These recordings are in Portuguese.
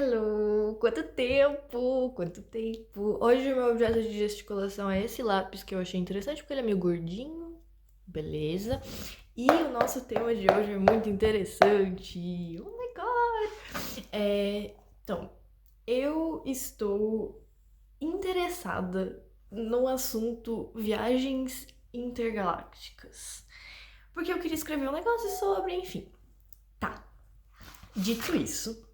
Hello! Quanto tempo! Quanto tempo! Hoje o meu objeto de gesticulação é esse lápis que eu achei interessante porque ele é meio gordinho. Beleza. E o nosso tema de hoje é muito interessante. Oh my god! Então, eu estou interessada no assunto viagens intergalácticas. Porque eu queria escrever um negócio sobre, enfim. Tá. Dito isso,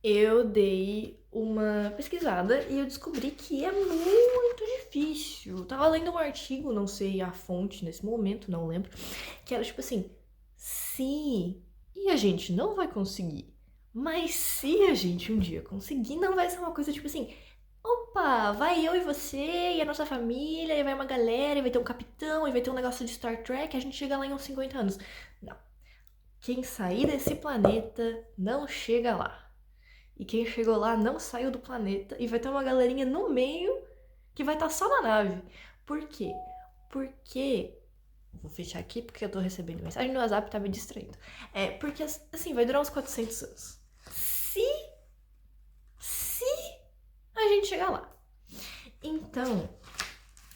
eu dei uma pesquisada e eu descobri que é muito difícil. Eu tava lendo um artigo, não sei a fonte nesse momento, não lembro, que era tipo assim: sim, e a gente não vai conseguir. Mas se a gente um dia conseguir, não vai ser uma coisa tipo assim: opa, vai eu e você e a nossa família, e vai uma galera, e vai ter um capitão, e vai ter um negócio de Star Trek, e a gente chega lá em uns 50 anos. Não. Quem sair desse planeta não chega lá. E quem chegou lá não saiu do planeta e vai ter uma galerinha no meio que vai estar só na nave. Por quê? Porque. Vou fechar aqui porque eu tô recebendo mensagem no WhatsApp e tá me distraindo. Porque, assim, vai durar uns 400 anos. Se a gente chegar lá. Então,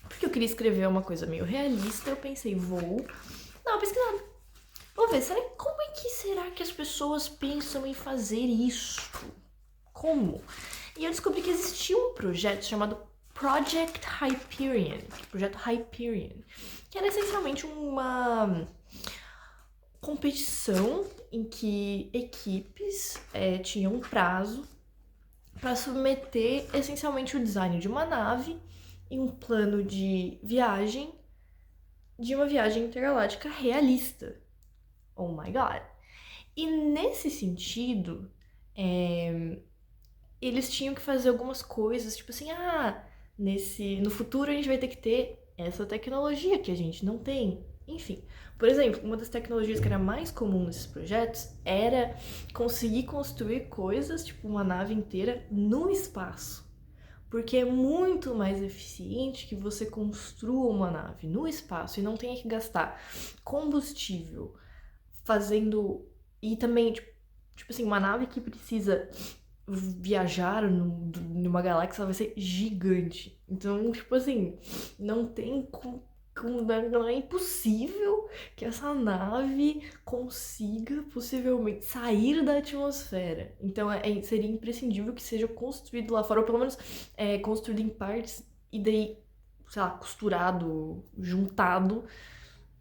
porque eu queria escrever uma coisa meio realista, eu pensei, vou dar uma pesquisada. Vou ver, como é que será que as pessoas pensam em fazer isso? Como? E eu descobri que existia um projeto chamado Project Hyperion, projeto Hyperion, que era essencialmente uma competição em que equipes tinham um prazo para submeter essencialmente o design de uma nave e um plano de uma viagem intergaláctica realista. Oh my god! E nesse sentido, eles tinham que fazer algumas coisas, tipo assim, no futuro a gente vai ter que ter essa tecnologia que a gente não tem. Enfim, por exemplo, uma das tecnologias que era mais comum nesses projetos era conseguir construir coisas, tipo uma nave inteira, no espaço. Porque é muito mais eficiente que você construa uma nave no espaço e não tenha que gastar combustível fazendo. E também, tipo assim, uma nave que precisa viajar numa galáxia vai ser gigante. Então, tipo assim, não tem não é impossível que essa nave consiga possivelmente sair da atmosfera. Então seria imprescindível que seja construído lá fora, ou pelo menos construído em partes e daí, sei lá, costurado, juntado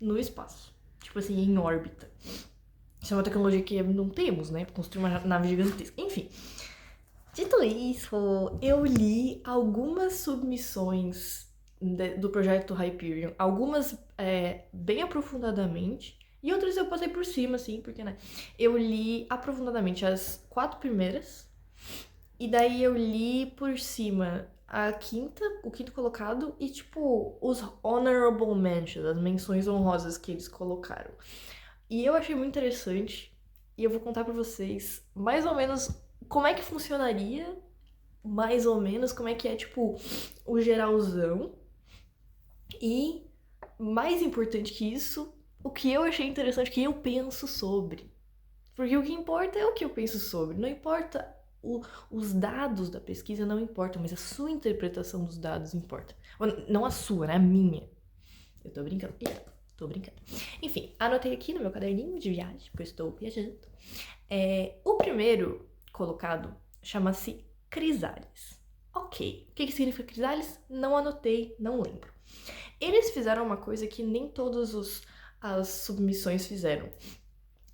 no espaço. Tipo assim, em órbita. Isso é uma tecnologia que não temos, né? Pra construir uma nave gigantesca. Enfim. Dito isso, eu li algumas submissões do projeto Hyperion, algumas bem aprofundadamente, e outras eu passei por cima, assim, porque, né? Eu li aprofundadamente as 4 primeiras, e daí eu li por cima o quinto colocado, e, tipo, os honorable mentions, as menções honrosas que eles colocaram. E eu achei muito interessante, e eu vou contar pra vocês mais ou menos como é que funcionaria, mais ou menos, como é que é, tipo, o geralzão. E, mais importante que isso, o que eu achei interessante, o que eu penso sobre. Porque o que importa é o que eu penso sobre, não importa os dados da pesquisa, não importam, mas a sua interpretação dos dados importa. Não a sua, né? A minha. Eu tô brincando. Tô brincando. Enfim, anotei aqui no meu caderninho de viagem, porque eu estou viajando. O primeiro colocado chama-se Crisales. Ok. O que significa Crisales? Não anotei, não lembro. Eles fizeram uma coisa que nem todas as submissões fizeram.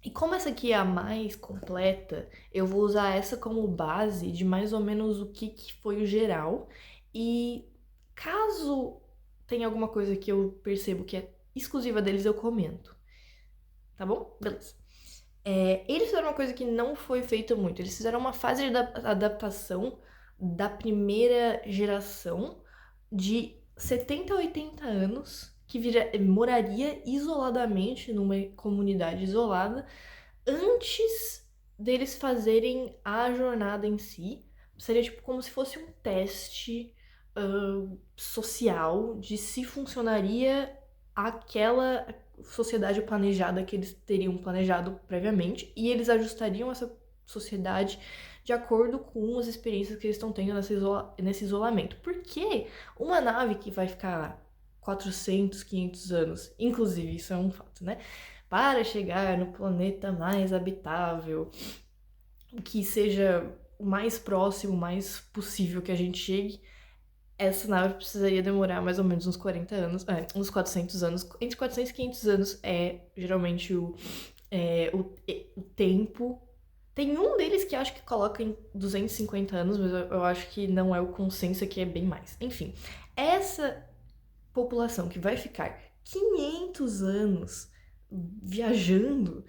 E como essa aqui é a mais completa, eu vou usar essa como base de mais ou menos o que foi o geral. E caso tenha alguma coisa que eu percebo que é exclusiva deles, eu comento. Tá bom? Beleza. Eles fizeram uma coisa que não foi feita muito. Eles fizeram uma fase de adaptação da primeira geração de 70 a 80 anos que moraria isoladamente numa comunidade isolada antes deles fazerem a jornada em si. Seria tipo como se fosse um teste social de se funcionaria aquela sociedade planejada que eles teriam planejado previamente, e eles ajustariam essa sociedade de acordo com as experiências que eles estão tendo nesse isolamento. Porque uma nave que vai ficar 400, 500 anos, inclusive isso é um fato, né? Para chegar no planeta mais habitável, que seja o mais próximo, o mais possível que a gente chegue, essa nave precisaria demorar mais ou menos uns 40 anos, uns 400 anos. Entre 400 e 500 anos é geralmente o tempo. Tem um deles que acho que coloca em 250 anos, mas eu acho que não é o consenso, que é bem mais. Enfim, essa população que vai ficar 500 anos viajando,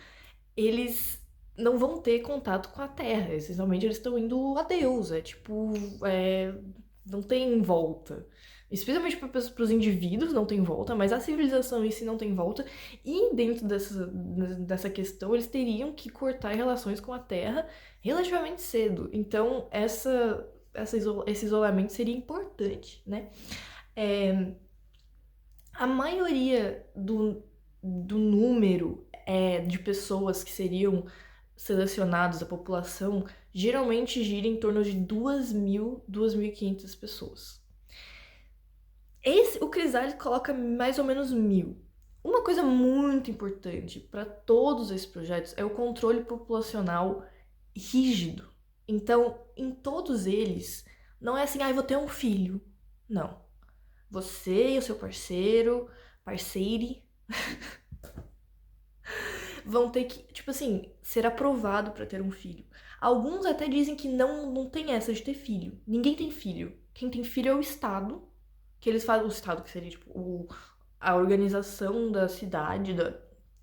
eles não vão ter contato com a Terra. Essencialmente, eles estão indo a Deus. Não tem volta. Especialmente para os indivíduos não tem volta, mas a civilização em si não tem volta. E dentro dessa questão, eles teriam que cortar relações com a Terra relativamente cedo. Então, esse isolamento seria importante, né? A maioria do número de pessoas que seriam selecionados da população geralmente gira em torno de 2.000, 2.500 pessoas. O Crisales coloca mais ou menos 1.000. Uma coisa muito importante para todos esses projetos é o controle populacional rígido. Então, em todos eles, não é assim, eu vou ter um filho. Não. Você e o seu parceire, vão ter que, tipo assim, ser aprovado para ter um filho. Alguns até dizem que não tem essa de ter filho. Ninguém tem filho. Quem tem filho é o Estado, que eles fazem o Estado, que seria tipo a organização da cidade,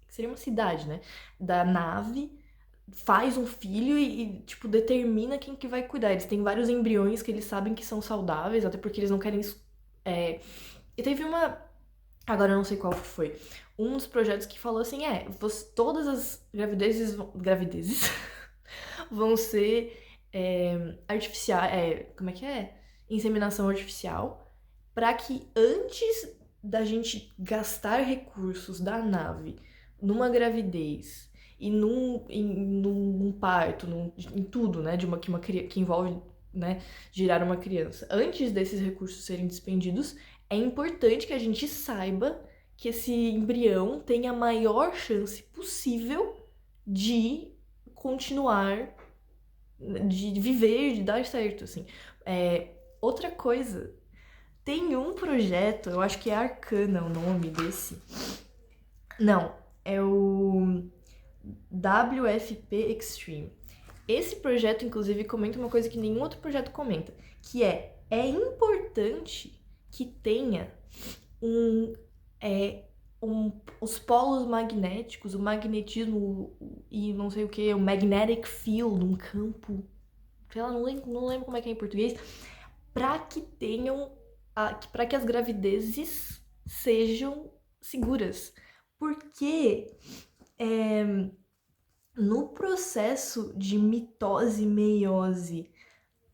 que seria uma cidade, né? Da nave, faz um filho tipo, determina quem que vai cuidar. Eles têm vários embriões que eles sabem que são saudáveis, até porque eles não querem. E teve agora eu não sei qual foi, um dos projetos que falou assim, todas as gravidezes vão ser artificiais, como é que é? Inseminação artificial, para que antes da gente gastar recursos da nave numa gravidez e num parto, em tudo, né, que envolve, né, gerar uma criança, antes desses recursos serem despendidos, é importante que a gente saiba que esse embrião tem a maior chance possível de continuar, de viver, de dar certo, assim. Outra coisa, tem um projeto, eu acho que é Arcana o nome desse. Não, é o WFP Extreme. Esse projeto, inclusive, comenta uma coisa que nenhum outro projeto comenta, que é importante que tenha os polos magnéticos, o magnetismo e não sei o que, o magnetic field, um campo, sei lá, não lembro como é que é em português, para que para que as gravidezes sejam seguras. Porque no processo de mitose e meiose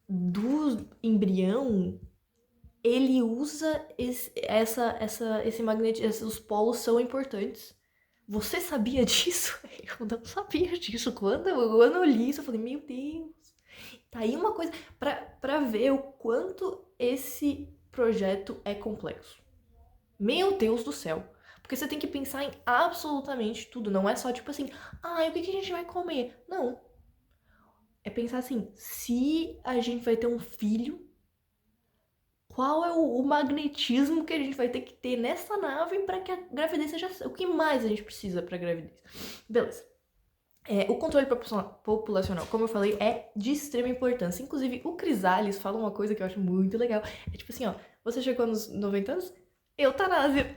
do embrião, ele usa esse magnetismo, os polos são importantes. Você sabia disso? Eu não sabia disso. Quando eu li isso, eu falei, meu Deus. Tá aí uma coisa pra ver o quanto esse projeto é complexo. Meu Deus do céu. Porque você tem que pensar em absolutamente tudo. Não é só tipo assim, o que a gente vai comer? Não. É pensar assim, se a gente vai ter um filho, qual é o magnetismo que a gente vai ter que ter nessa nave para que a gravidez seja... O que mais a gente precisa para gravidez? Beleza. O controle populacional, como eu falei, é de extrema importância. Inclusive, o Crisales fala uma coisa que eu acho muito legal. É tipo assim, você chegou nos 90 anos? Eutanásia.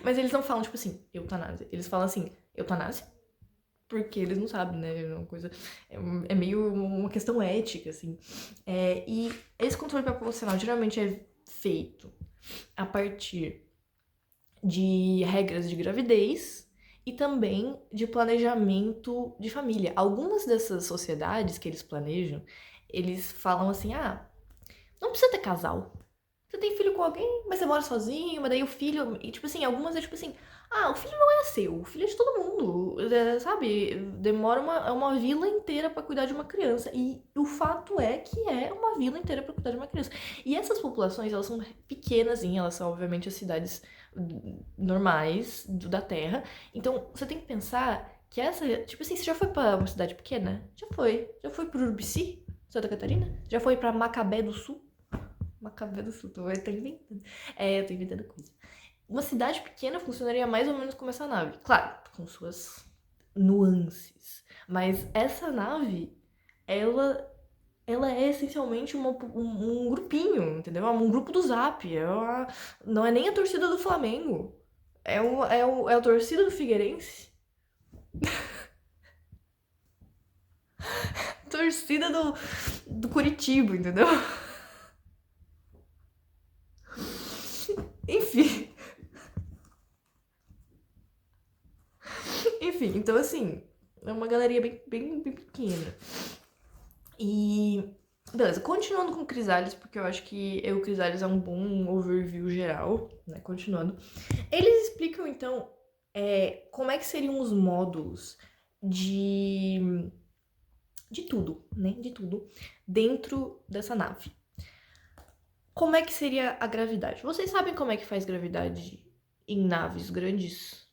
Mas eles não falam, tipo assim, eutanásia. Eles falam assim, eutanásia. Porque eles não sabem, né? É uma coisa... É meio uma questão ética, assim. E esse controle populacional geralmente é feito a partir de regras de gravidez e também de planejamento de família. Algumas dessas sociedades que eles planejam, eles falam assim, não precisa ter casal. Você tem filho com alguém, mas você mora sozinho, mas daí o filho... E tipo assim, algumas é tipo assim, Ah, o filho não é seu, o filho é de todo mundo, sabe? Demora uma vila inteira pra cuidar de uma criança. E o fato é que é uma vila inteira pra cuidar de uma criança. E essas populações, elas são pequenas em relação, obviamente, às cidades normais da Terra. Então, você tem que pensar que essa... Tipo assim, você já foi pra uma cidade pequena? Já foi. Já foi pro Urubici, Santa Catarina? Já foi pra Macabé do Sul? Macabé do Sul, tô inventando. É, eu tô inventando coisa. Uma cidade pequena funcionaria mais ou menos como essa nave. Claro, com suas nuances. Mas essa nave, ela, ela é essencialmente um grupinho, entendeu? Um grupo do Zap. Não é nem a torcida do Flamengo. É a torcida do Figueirense. Torcida do Curitiba, entendeu? Enfim. Enfim, então assim, é uma galeria bem pequena. E beleza, continuando com o Crisales, porque eu acho que o Crisales é um bom overview geral, né? Continuando. Eles explicam, então, como é que seriam os módulos de tudo, né? De tudo dentro dessa nave. Como é que seria a gravidade? Vocês sabem como é que faz gravidade em naves grandes?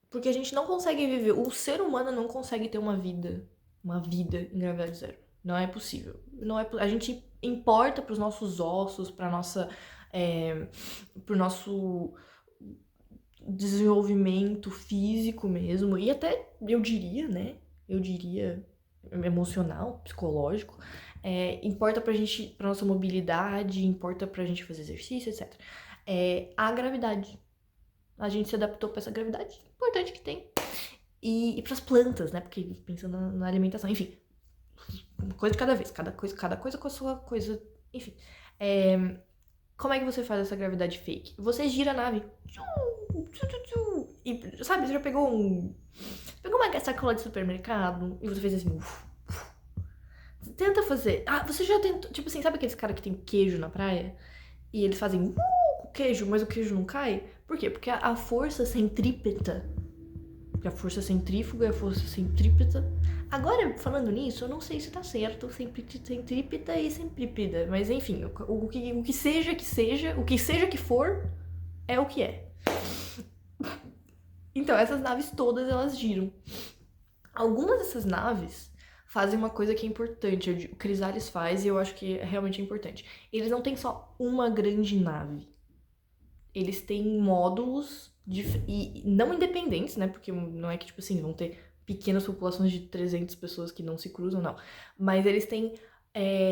Porque a gente não consegue viver, o ser humano não consegue ter uma vida em gravidade zero. Não é possível. Não é, a gente importa para os nossos ossos, para nossa, pro nosso desenvolvimento físico mesmo e até eu diria, né? Eu diria emocional, psicológico. Importa pra gente, pra nossa mobilidade, importa pra gente fazer exercício, etc. A gravidade. A gente se adaptou pra essa gravidade importante que tem. E para as plantas, né? Porque pensando na alimentação, enfim, uma coisa de cada vez, cada coisa com a sua coisa, enfim. Como é que você faz essa gravidade fake? Você gira a nave. E, sabe, você já pegou pegou uma sacola de supermercado e você fez assim. Tenta fazer. Ah, você já tentou. Tipo assim, sabe aqueles caras que tem queijo na praia? E eles fazem com o queijo, mas o queijo não cai? Por quê? Porque a força centrípeta. Porque a força centrífuga e a força centrípeta. Agora, falando nisso, eu não sei se tá certo centrípeta e centrípeda. Mas enfim, o que seja que seja, o que seja que for, é o que é. Então, essas naves todas, elas giram. Algumas dessas naves fazem uma coisa que é importante. O Crisales faz e eu acho que é realmente importante. Eles não têm só uma grande nave. Eles têm módulos e não independentes, né? Porque não é que, tipo assim, vão ter pequenas populações de 300 pessoas que não se cruzam, não. Mas eles têm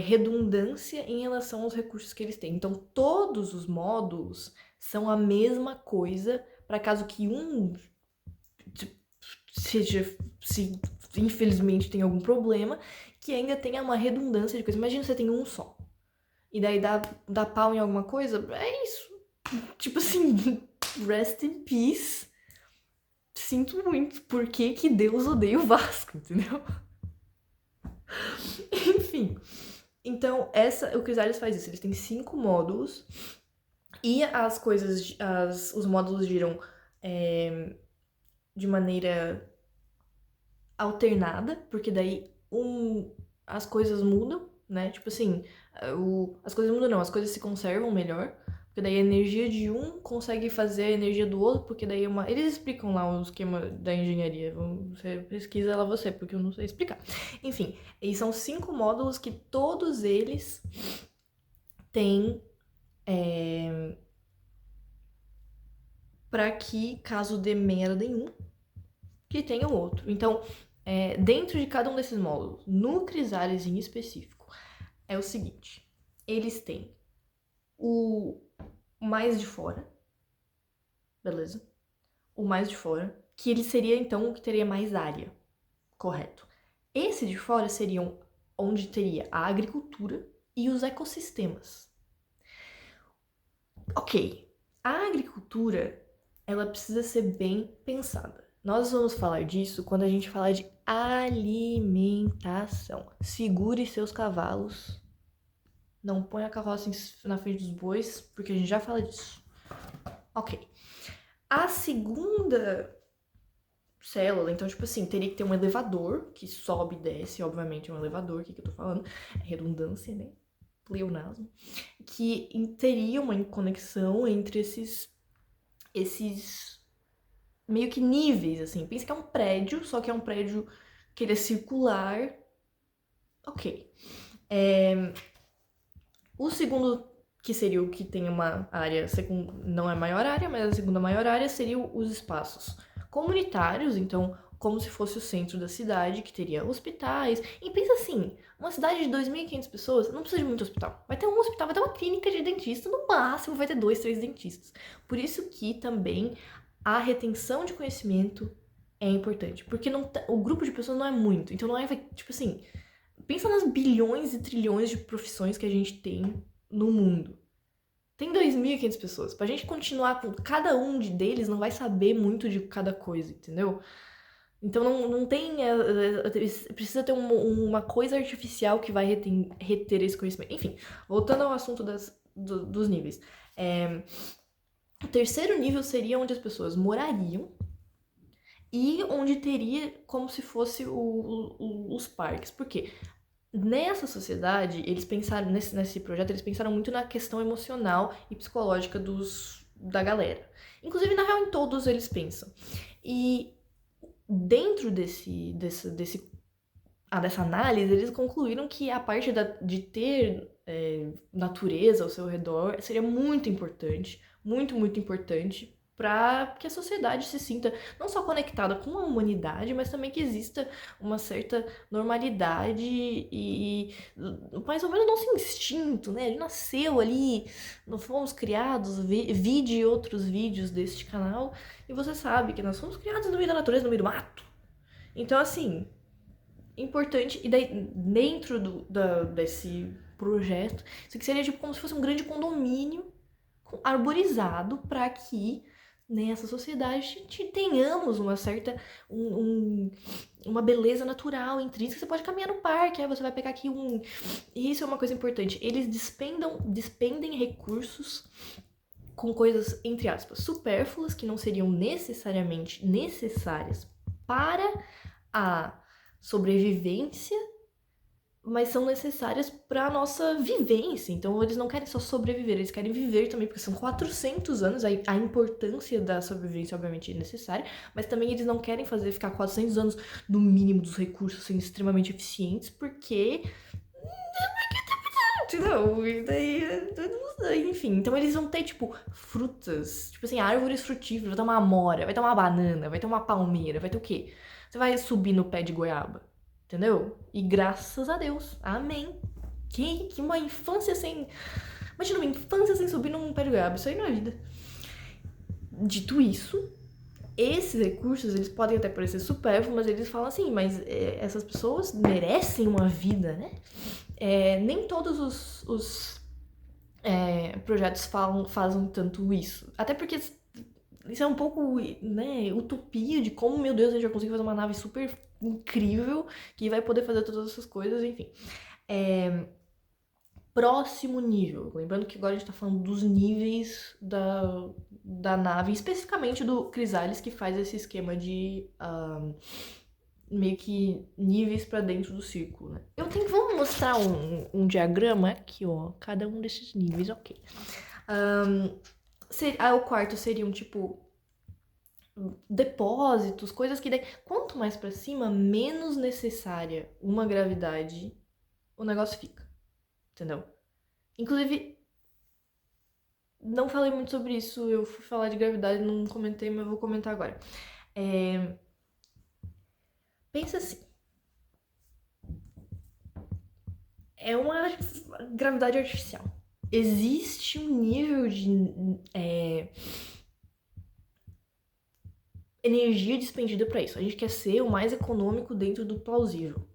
redundância em relação aos recursos que eles têm. Então, todos os módulos são a mesma coisa para caso que um se infelizmente tem algum problema, que ainda tenha uma redundância de coisas. Imagina você tem um só. E daí dá pau em alguma coisa, é isso. Tipo assim, rest in peace. Sinto muito. Por que Deus odeia o Vasco, entendeu? Enfim. Então, o Crisales faz isso. Eles têm 5 módulos. E as coisas. Os módulos giram de maneira alternada, porque daí as coisas mudam, né? Tipo assim, as coisas mudam não, as coisas se conservam melhor, porque daí a energia de um consegue fazer a energia do outro, porque daí eles explicam lá o esquema da engenharia, você pesquisa lá você, porque eu não sei explicar. Enfim, e são 5 módulos que todos eles têm para que, caso dê merda em um, que tenha o outro. Então, dentro de cada um desses módulos, no Crisales em específico, é o seguinte: eles têm o mais de fora, beleza? O mais de fora, que ele seria então o que teria mais área, correto? Esse de fora seriam onde teria a agricultura e os ecossistemas. Ok, a agricultura ela precisa ser bem pensada. Nós vamos falar disso quando a gente falar de alimentação. Segure seus cavalos. Não ponha a carroça na frente dos bois, porque a gente já fala disso. Ok. A segunda célula, então, tipo assim, teria que ter um elevador que sobe e desce, obviamente é um elevador, o que eu tô falando? É redundância, né? Pleonasmo. Que teria uma conexão entre esses meio que níveis, assim. Pensa que é um prédio, só que é um prédio que ele é circular. Ok. O segundo, que seria o que tem uma área, não é a maior área, mas a segunda maior área, seriam os espaços comunitários, então, como se fosse o centro da cidade, que teria hospitais. E pensa assim, uma cidade de 2.500 pessoas não precisa de muito hospital. Vai ter um hospital, vai ter uma clínica de dentista, no máximo vai ter 2, 3 dentistas. Por isso que também a retenção de conhecimento é importante, porque o grupo de pessoas não é muito, então não é, tipo assim, pensa nas bilhões e trilhões de profissões que a gente tem no mundo. Tem 2.500 pessoas. Pra gente continuar com cada um deles, não vai saber muito de cada coisa, entendeu? Então não tem. Precisa ter uma coisa artificial que vai reter esse conhecimento. Enfim, voltando ao assunto dos níveis. O terceiro nível seria onde as pessoas morariam e onde teria como se fosse os parques. Por quê? Nessa sociedade, eles pensaram, nesse projeto, eles pensaram muito na questão emocional e psicológica da galera. Inclusive, na real, em todos eles pensam. E dentro dessa análise, eles concluíram que a parte de ter natureza ao seu redor seria muito importante, muito, muito importante, para que a sociedade se sinta não só conectada com a humanidade, mas também que exista uma certa normalidade mais ou menos nosso instinto, né? Ele nasceu ali, nós fomos criados, vide outros vídeos deste canal, e você sabe que nós fomos criados no meio da natureza, no meio do mato. Então, assim, importante. E daí, dentro desse projeto, isso aqui seria tipo como se fosse um grande condomínio arborizado para que nessa sociedade tenhamos uma certa uma beleza natural intrínseca. Você pode caminhar no parque, aí você vai pegar aqui e isso é uma coisa importante, eles despendem recursos com coisas, entre aspas, supérfluas, que não seriam necessariamente necessárias para a sobrevivência, mas são necessárias para a nossa vivência. Então, eles não querem só sobreviver, eles querem viver também, porque são 400 anos, a importância da sobrevivência, obviamente, é necessária, mas também eles não querem ficar 400 anos no mínimo dos recursos, sendo extremamente eficientes, porque não, e daí, enfim, então eles vão ter, tipo, frutas, tipo assim, árvores frutíferas, vai ter uma amora, vai ter uma banana, vai ter uma palmeira, vai ter o quê? Você vai subir no pé de goiaba, entendeu? E graças a Deus, amém. Que uma infância sem... Imagina uma infância sem subir num pé de goiaba, isso aí não é vida. Dito isso, esses recursos, eles podem até parecer supérfluos, mas eles falam assim, mas essas pessoas merecem uma vida, né? Nem todos os projetos fazem tanto isso. Até porque isso é um pouco, né, utopia de como, meu Deus, a gente vai conseguir fazer uma nave super incrível que vai poder fazer todas essas coisas, enfim. Próximo nível. Lembrando que agora a gente tá falando dos níveis da nave, especificamente do Crisales, que faz esse esquema de meio que níveis para dentro do círculo, né? Vamos mostrar um diagrama aqui, ó. Cada um desses níveis, ok. O quarto seriam, tipo, depósitos, coisas que daí... Quanto mais para cima, menos necessária uma gravidade o negócio fica. Entendeu? Inclusive, não falei muito sobre isso. Eu fui falar de gravidade, não comentei, mas eu vou comentar agora. Pensa assim. É uma gravidade artificial. Existe um nível de energia despendida para isso. A gente quer ser o mais econômico dentro do plausível.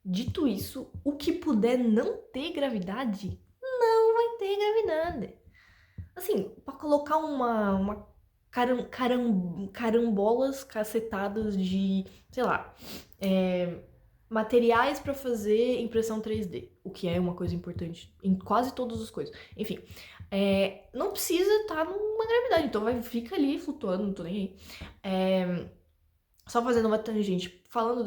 Dito isso, o que puder não ter gravidade, não vai ter gravidade. Assim, para colocar uma carambolas cacetadas de, sei lá, materiais para fazer impressão 3D, o que é uma coisa importante em quase todas as coisas. Enfim, não precisa estar numa gravidade, então fica ali flutuando, não tô nem aí. Só fazendo uma tangente, falando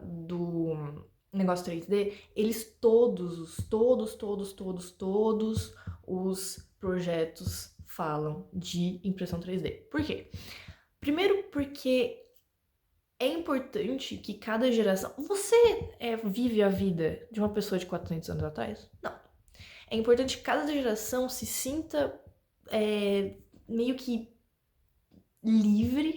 do negócio 3D, eles todos os projetos falam de impressão 3D. Por quê? Primeiro porque é importante que cada geração... Você vive a vida de uma pessoa de 400 anos atrás? Não. É importante que cada geração se sinta meio que livre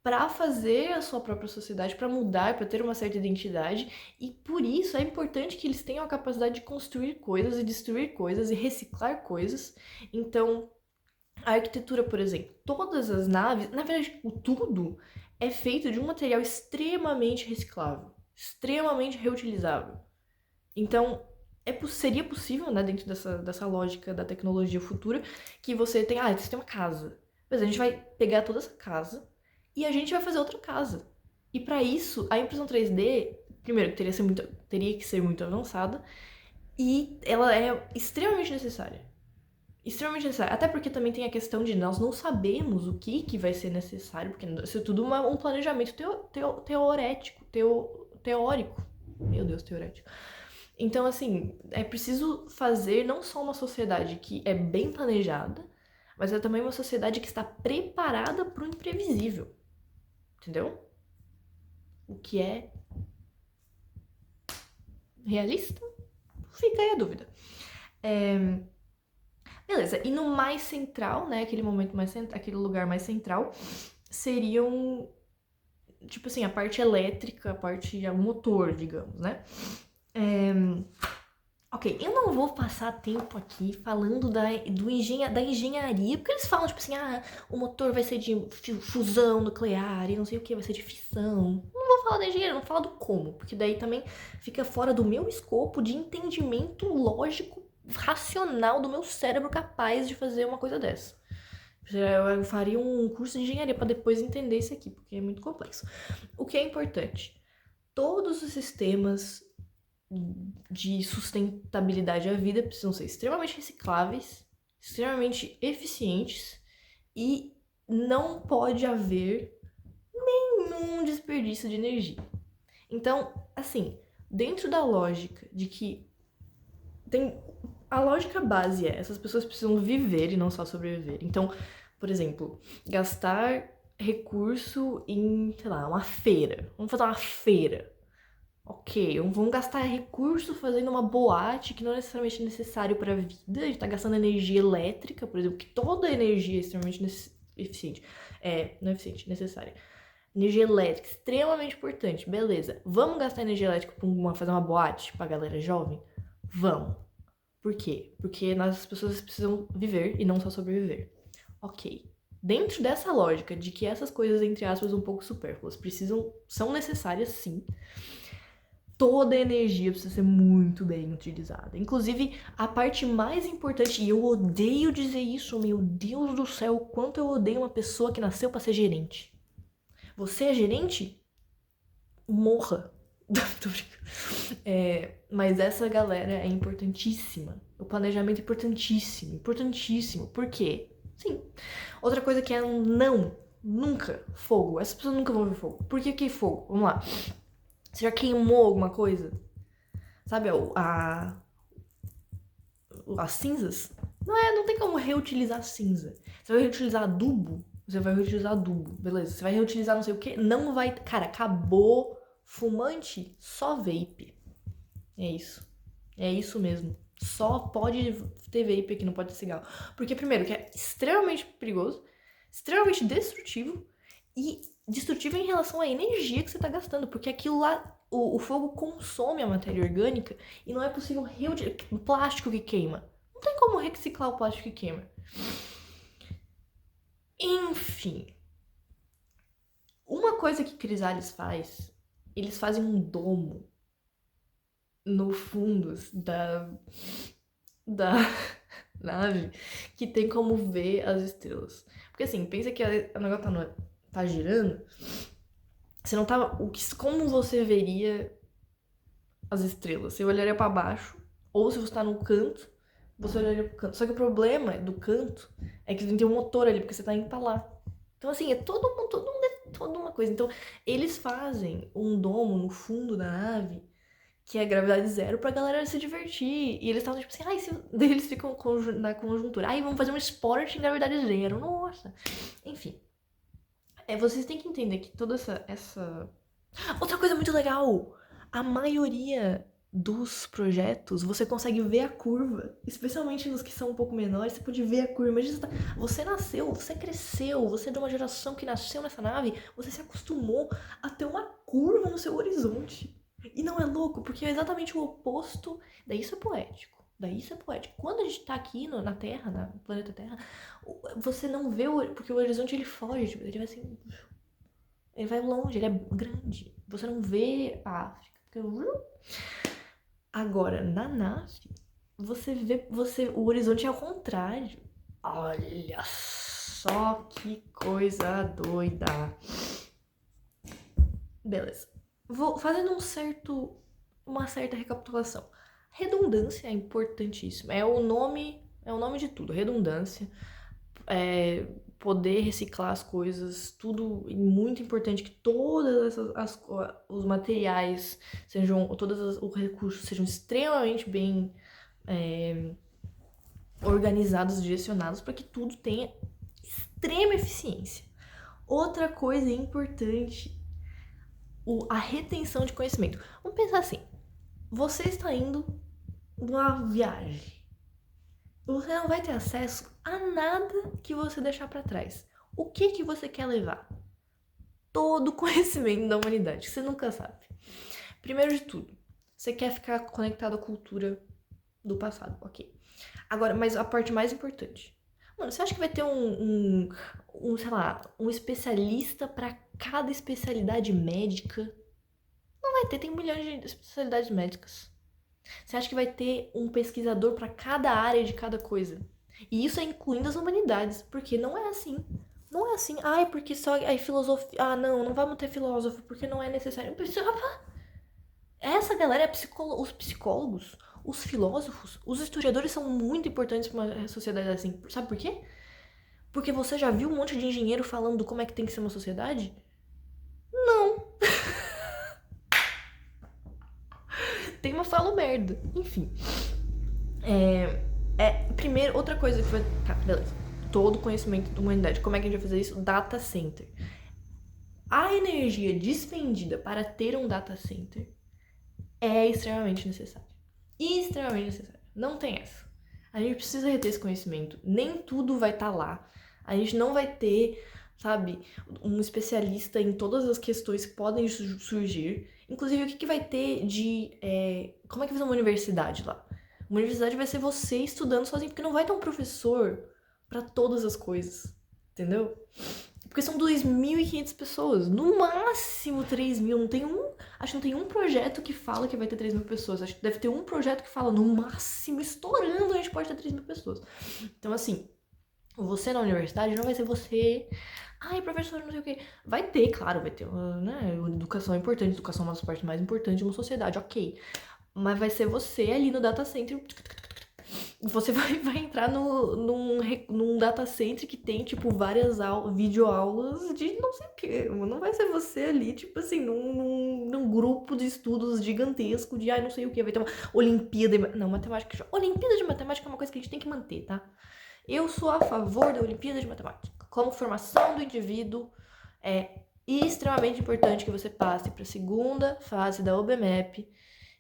para fazer a sua própria sociedade, para mudar, para ter uma certa identidade, e por isso é importante que eles tenham a capacidade de construir coisas e destruir coisas e reciclar coisas. Então, a arquitetura, por exemplo, todas as naves, na verdade, o tudo é feito de um material extremamente reciclável, extremamente reutilizável. Então, seria possível, né, dentro dessa lógica da tecnologia futura, que você tem uma casa. Mas a gente vai pegar toda essa casa e a gente vai fazer outra casa. E para isso, a impressão 3D, primeiro, teria que ser muito avançada, e ela é extremamente necessária. Extremamente necessária. Até porque também tem a questão de nós não sabemos o que vai ser necessário, porque isso é tudo um planejamento teórico. Meu Deus, teorético. Então, assim, é preciso fazer não só uma sociedade que é bem planejada, mas é também uma sociedade que está preparada para o imprevisível. Entendeu? O que é realista? Fica aí a dúvida. Beleza, e no mais central, né, aquele lugar mais central, seriam, tipo assim, a parte elétrica, o motor, digamos, né? Ok, eu não vou passar tempo aqui falando da engenharia, porque eles falam, tipo assim, o motor vai ser de fusão nuclear e não sei o que, vai ser de fissão. Não vou falar da engenharia, não vou falar do como, porque daí também fica fora do meu escopo de entendimento lógico, racional do meu cérebro capaz de fazer uma coisa dessa. Eu faria um curso de engenharia para depois entender isso aqui, porque é muito complexo. O que é importante? Todos os sistemas de sustentabilidade à vida precisam ser extremamente recicláveis, extremamente eficientes e não pode haver nenhum desperdício de energia. Então, assim, dentro da lógica de que a lógica base essas pessoas precisam viver e não só sobreviver. Então, por exemplo, gastar recurso em, sei lá, uma feira. Vamos fazer uma feira. Ok, vamos gastar recurso fazendo uma boate que não é necessariamente necessário para a vida. A gente tá gastando energia elétrica, por exemplo, que toda energia é extremamente eficiente. Não é eficiente, necessária. Energia elétrica, extremamente importante. Beleza, vamos gastar energia elétrica para fazer uma boate pra galera jovem? Vamos. Por quê? Porque as pessoas precisam viver e não só sobreviver. Ok. Dentro dessa lógica de que essas coisas, entre aspas, um pouco supérfluas, são necessárias sim, toda a energia precisa ser muito bem utilizada. Inclusive, a parte mais importante, e eu odeio dizer isso, meu Deus do céu, o quanto eu odeio uma pessoa que nasceu para ser gerente. Você é gerente? Morra. Tô brincando. Mas essa galera é importantíssima. O planejamento é importantíssimo, importantíssimo. Por quê? Sim. Outra coisa que é nunca, fogo. Essas pessoas nunca vão ver fogo. Por que fogo? Vamos lá. Você já queimou alguma coisa? Sabe, as cinzas? Não tem como reutilizar cinza. Você vai reutilizar adubo? Você vai reutilizar adubo, beleza. Você vai reutilizar não sei o que? Não vai... Cara, acabou fumante, só vape. É isso. É isso mesmo. Só pode ter vape aqui, não pode ter cigarro. Porque, primeiro, que é extremamente perigoso, extremamente destrutivo e destrutivo em relação à energia que você tá gastando. Porque aquilo lá, o fogo consome a matéria orgânica e não é possível reutilizar. O plástico que queima. Não tem como reciclar o plástico que queima. Enfim. Uma coisa que Crisales faz, eles fazem um domo no fundos da nave que tem como ver as estrelas. Porque assim, pensa que o negócio tá girando Você não tava. Como você veria as estrelas? Você olharia pra baixo, ou se você tá no canto, você olharia pro canto. Só que o problema do canto é que tem um motor ali, porque você tá indo pra lá. Então, assim, é toda uma coisa. Então, eles fazem um domo no fundo da nave que é gravidade zero pra galera se divertir. E eles estavam tipo assim, ai, daí eles ficam na conjuntura. Ai, vamos fazer um esporte em gravidade zero. Nossa. Enfim. Vocês têm que entender que toda essa. Outra coisa muito legal! A maioria dos projetos você consegue ver a curva. Especialmente nos que são um pouco menores, você pode ver a curva. Imagina, você nasceu, você cresceu, você é de uma geração que nasceu nessa nave, você se acostumou a ter uma curva no seu horizonte. E não é louco, porque é exatamente o oposto. Daí isso é poético. Daí isso é poético. Quando a gente tá aqui na Terra, no planeta Terra, você não vê porque o horizonte ele foge, tipo, ele vai assim. Ele vai longe, ele é grande. Você não vê a África. Agora, na nave, você vê. O horizonte é ao contrário. Olha só que coisa doida. Beleza. Vou fazendo uma certa recapitulação. Redundância é importantíssima. É o nome de tudo. Redundância. Poder reciclar as coisas, tudo muito importante que todas os materiais sejam, os recursos sejam extremamente bem organizados, direcionados para que tudo tenha extrema eficiência. Outra coisa importante, a retenção de conhecimento. Vamos pensar assim, você está indo numa viagem. Você não vai ter acesso a nada que você deixar para trás. O que você quer levar? Todo o conhecimento da humanidade, que você nunca sabe. Primeiro de tudo, você quer ficar conectado à cultura do passado, ok. Agora, mas a parte mais importante. Mano, você acha que vai ter sei lá, um especialista para cada especialidade médica? Não vai ter, tem milhões de especialidades médicas. Você acha que vai ter um pesquisador para cada área de cada coisa? E isso é incluindo as humanidades, porque não é assim. Não é assim. Ai, porque só aí filosofia. Ah, não vamos ter filósofo porque não é necessário. Essa galera é os psicólogos, os filósofos, os historiadores são muito importantes para uma sociedade assim. Sabe por quê? Porque você já viu um monte de engenheiro falando como é que tem que ser uma sociedade? Não. Tem uma fala merda. Enfim. Primeiro, outra coisa que vai. Tá, beleza. Todo conhecimento da humanidade. Como é que a gente vai fazer isso? Data center. A energia despendida para ter um data center é extremamente necessária. Extremamente necessária. Não tem essa. A gente precisa reter esse conhecimento. Nem tudo vai estar lá. A gente não vai ter, sabe, um especialista em todas as questões que podem surgir. Inclusive, o que vai ter de. Como é que vai ser uma universidade lá? Uma universidade vai ser você estudando sozinho, porque não vai ter um professor para todas as coisas. Entendeu? Porque são 2.500 pessoas. No máximo 3.000. Acho que não tem um projeto que fala que vai ter 3.000 pessoas. Acho que deve ter um projeto que fala, no máximo, estourando, a gente pode ter 3.000 pessoas. Então, assim, você na universidade não vai ser você. Ai, professor, não sei o quê. Vai ter, claro, vai ter. Né? Educação é importante, educação é uma das partes mais importantes de uma sociedade, ok. Mas vai ser você ali no data center. Você vai entrar num data center que tem, tipo, várias videoaulas de não sei o quê. Não vai ser você ali, tipo assim, num grupo de estudos gigantesco de, não sei o quê. Vai ter uma Olimpíada de... Não, matemática... Olimpíada de matemática é uma coisa que a gente tem que manter, tá? Eu sou a favor da Olimpíada de Matemática. Como formação do indivíduo, é extremamente importante que você passe para a segunda fase da OBMAP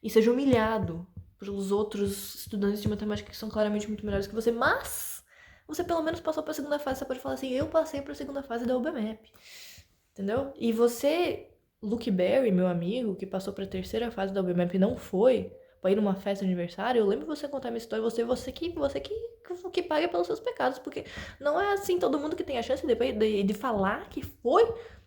e seja humilhado pelos outros estudantes de matemática que são claramente muito melhores que você, mas você pelo menos passou para a segunda fase, você pode falar assim, eu passei para a segunda fase da OBMAP, entendeu? E você, Luke Berry, meu amigo, que passou para a terceira fase da OBMAP e não foi para ir numa festa de aniversário, eu lembro você contar minha história, você que paga pelos seus pecados, porque não é assim todo mundo que tem a chance de falar que foi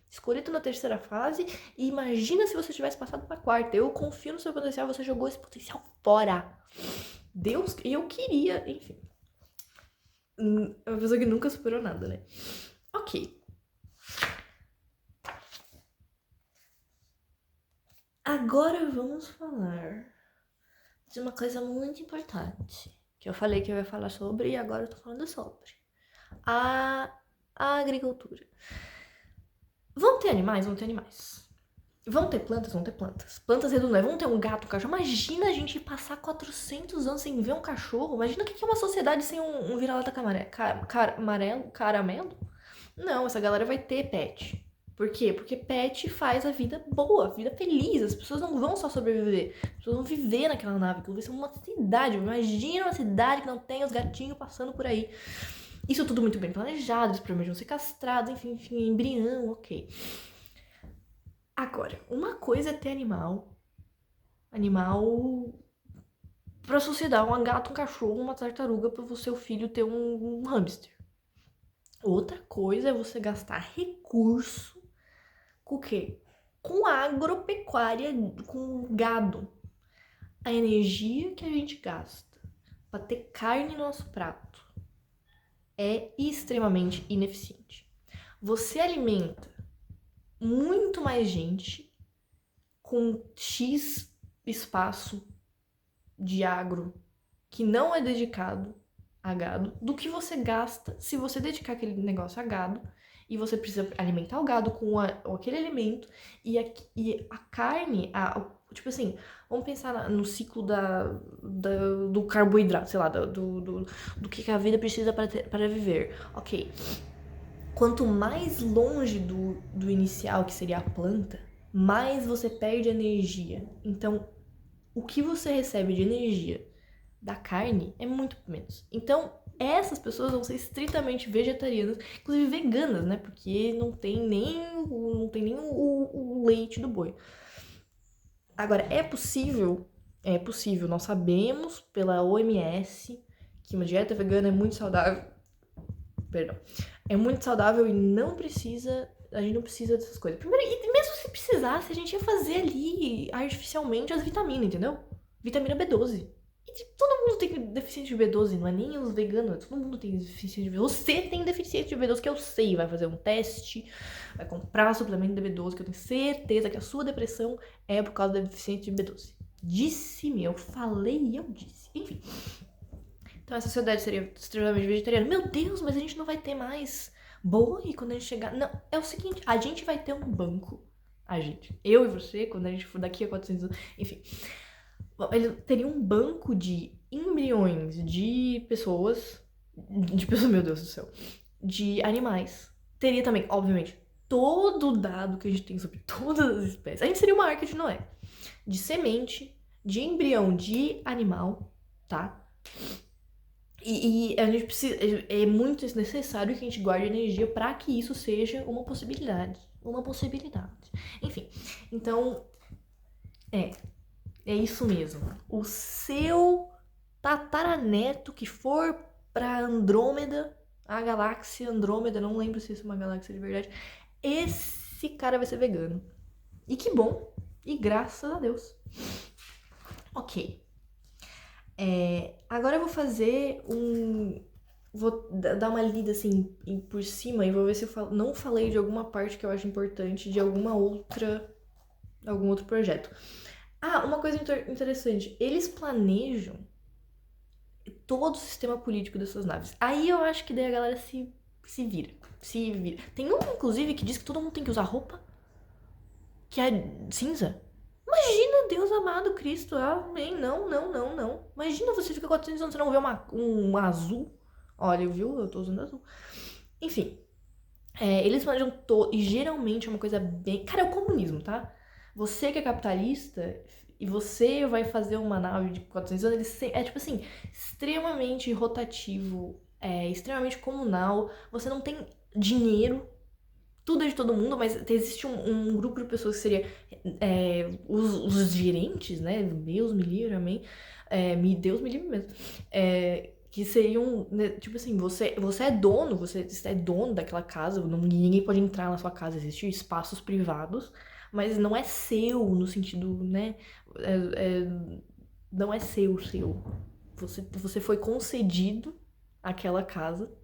escolhido na terceira fase, e imagina se você tivesse passado pra quarta. Eu confio no seu potencial, você jogou esse potencial fora. Deus, eu queria, enfim. É uma pessoa que nunca superou nada, né? Ok. Agora vamos falar de uma coisa muito importante, que eu falei que eu ia falar sobre e agora eu tô falando sobre. A, a agricultura. Vão ter animais? Vão ter animais. Vão ter plantas? Vão ter plantas. Plantas redundantes. Vão ter um gato, um cachorro. Imagina a gente passar 400 anos sem ver um cachorro. Imagina o que é uma sociedade sem um vira-lata caramelo. Não, essa galera vai ter pet. Por quê? Porque pet faz a vida boa, a vida feliz. As pessoas não vão só sobreviver. As pessoas vão viver naquela nave. Aquilo vai ser uma cidade. Imagina uma cidade que não tem os gatinhos passando por aí. Isso tudo muito bem planejado, eles provavelmente vão ser castrados, enfim, embrião, ok. Agora, uma coisa é ter animal pra sociedade, um gato, um cachorro, uma tartaruga, para o seu filho ter um hamster. Outra coisa é você gastar recurso com o quê? Com agropecuária, com gado. A energia que a gente gasta para ter carne no nosso prato é extremamente ineficiente. Você alimenta muito mais gente com X espaço de agro que não é dedicado a gado do que você gasta se você dedicar aquele negócio a gado e você precisa alimentar o gado com aquele alimento e a carne, tipo assim, vamos pensar no ciclo do carboidrato, sei lá, do que a vida precisa para viver. Ok. Quanto mais longe do inicial, que seria a planta, mais você perde energia. Então, o que você recebe de energia da carne é muito menos. Então, essas pessoas vão ser estritamente vegetarianas, inclusive veganas, né? Porque não tem nem o leite do boi. Agora, é possível, nós sabemos pela OMS que uma dieta vegana é muito saudável. Perdão. É muito saudável e a gente não precisa dessas coisas. Primeiro, e mesmo se precisasse, a gente ia fazer ali artificialmente as vitaminas, entendeu? Vitamina B12. E todo mundo tem deficiência de B12, não é nem os veganos, todo mundo tem deficiência de B12. Você tem deficiência de B12, que eu sei, vai fazer um teste, vai comprar suplemento de B12, que eu tenho certeza que a sua depressão é por causa da deficiência de B12. Disse-me, eu falei e eu disse. Enfim. Então essa sociedade seria extremamente vegetariana. Meu Deus, mas a gente não vai ter mais boi quando a gente chegar. Não, é o seguinte, a gente vai ter um banco. A gente, eu e você, quando a gente for daqui a 400 anos, enfim. Ele teria um banco de embriões de pessoas, meu Deus do céu, de animais. Teria também, obviamente, todo o dado que a gente tem sobre todas as espécies. A gente seria uma arca de Noé. De semente, de embrião de animal, tá? E a gente precisa. É muito necessário que a gente guarde energia para que isso seja uma possibilidade. Uma possibilidade. Enfim, então. É isso mesmo. O seu tataraneto que for pra Andrômeda, a galáxia Andrômeda, não lembro se isso é uma galáxia de verdade, esse cara vai ser vegano. E que bom. E graças a Deus. Ok. Agora eu vou fazer vou dar uma lida assim por cima e vou ver se eu não falei de alguma parte que eu acho importante de algum outro projeto. Uma coisa interessante. Eles planejam todo o sistema político dessas naves. Aí eu acho que daí a galera se vira. Se vira. Tem um, inclusive, que diz que todo mundo tem que usar roupa que é cinza. Imagina, Deus amado, Cristo. Amém. Não. Imagina você fica 400 anos e não vê um azul. Olha, eu tô usando azul. Enfim. Eles planejam todo. E geralmente é uma coisa bem. Cara, é o comunismo, tá? Você que é capitalista e você vai fazer uma nave de 400 anos, é tipo assim, extremamente rotativo, extremamente comunal, você não tem dinheiro, tudo é de todo mundo, mas existe um grupo de pessoas que seria os gerentes, né? Deus me livre, amém? Deus me livre mesmo. Que seriam, né, tipo assim, você é dono, você é dono daquela casa, ninguém pode entrar na sua casa, existem espaços privados, mas não é seu no sentido, né? Não é seu. Você foi concedido aquela casa,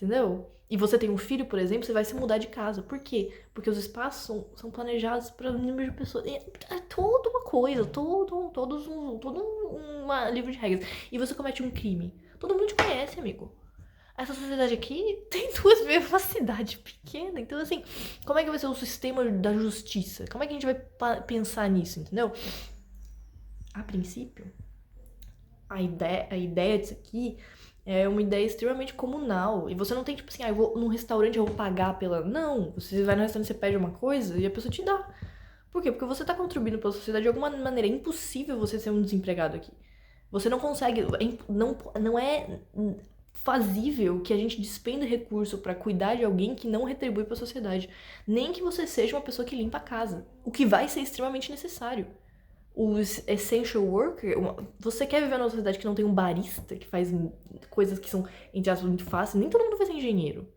entendeu? E você tem um filho, por exemplo, você vai se mudar de casa. Por quê? Porque os espaços são planejados para o número de pessoas. É toda uma coisa, todo um livro de regras. E você comete um crime. Todo mundo te conhece, amigo. Essa sociedade aqui tem uma cidade pequena. Então, assim, como é que vai ser o sistema da justiça? Como é que a gente vai pensar nisso, entendeu? A princípio, a ideia disso aqui é uma ideia extremamente comunal. E você não tem, tipo assim, eu vou num restaurante, eu vou pagar pela... Não, você vai no restaurante, você pede uma coisa e a pessoa te dá. Por quê? Porque você tá contribuindo pela sociedade de alguma maneira. É impossível você ser um desempregado aqui. Você não consegue... Não é fazível que a gente despenda recurso pra cuidar de alguém que não retribui pra sociedade. Nem que você seja uma pessoa que limpa a casa. O que vai ser extremamente necessário. Os essential worker, você quer viver numa sociedade que não tem um barista que faz coisas que são, entre aspas, muito fáceis, nem todo mundo vai ser engenheiro.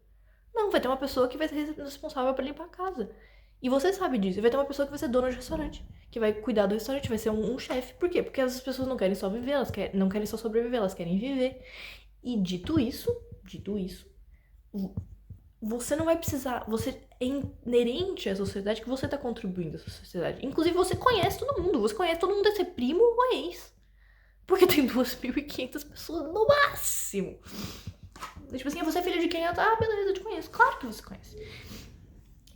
Não, vai ter uma pessoa que vai ser responsável por limpar a casa. E você sabe disso. E vai ter uma pessoa que vai ser dona de restaurante, que vai cuidar do restaurante, vai ser um chefe. Por quê? Porque as pessoas não querem só viver, não querem só sobreviver, elas querem viver. E dito isso, você não vai precisar, você é inerente à sociedade que você tá contribuindo à sociedade. Inclusive, você conhece todo mundo. Você conhece todo mundo, é ser primo ou ex. Porque tem 2.500 pessoas no máximo. Tipo assim, você é filha de quem? Ah, beleza, eu te conheço. Claro que você conhece.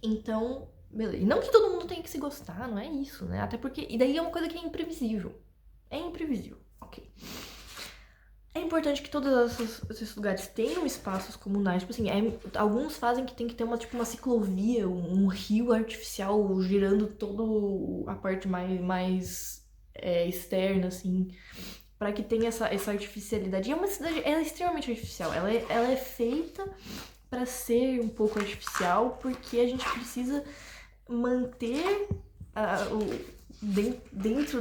Então, beleza. E não que todo mundo tenha que se gostar, não é isso, né? Até porque... E daí é uma coisa que é imprevisível. É imprevisível. Ok. É importante que todos esses lugares tenham espaços comunais. Tipo assim, alguns fazem que tem que ter uma ciclovia, um rio artificial girando toda a parte mais externa, assim, para que tenha essa artificialidade. E é uma cidade, ela é extremamente artificial. Ela é feita para ser um pouco artificial, porque a gente precisa manter dentro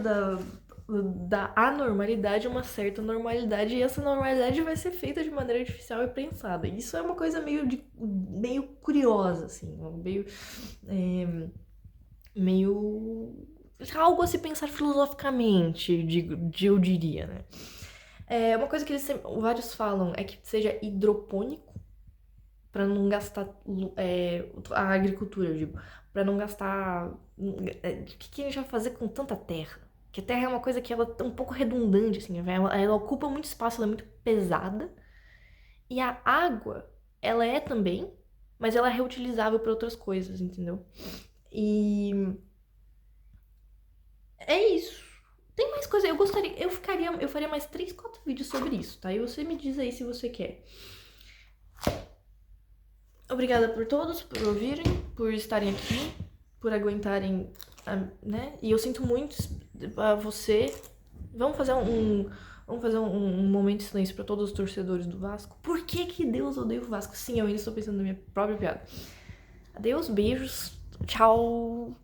da anormalidade uma certa normalidade, e essa normalidade vai ser feita de maneira artificial e prensada. Isso é uma coisa meio curiosa, assim, meio algo a se pensar filosoficamente, eu diria, né? Uma coisa que vários falam é que seja hidropônico, para não gastar a agricultura, eu digo, para não gastar... O que a gente vai fazer com tanta terra? Que a terra é uma coisa que ela é um pouco redundante, assim, ela ocupa muito espaço, ela é muito pesada. E a água, ela é também, mas ela é reutilizável para outras coisas, entendeu? E é isso. Tem mais coisa, eu faria mais 3, 4 vídeos sobre isso, tá? E você me diz aí se você quer. Obrigada por todos, por ouvirem, por estarem aqui, por aguentarem, né? E eu sinto muito a você. Vamos fazer um momento de silêncio para todos os torcedores do Vasco. Por que Deus odeia o Vasco? Sim, eu ainda estou pensando na minha própria piada. Adeus, beijos, tchau!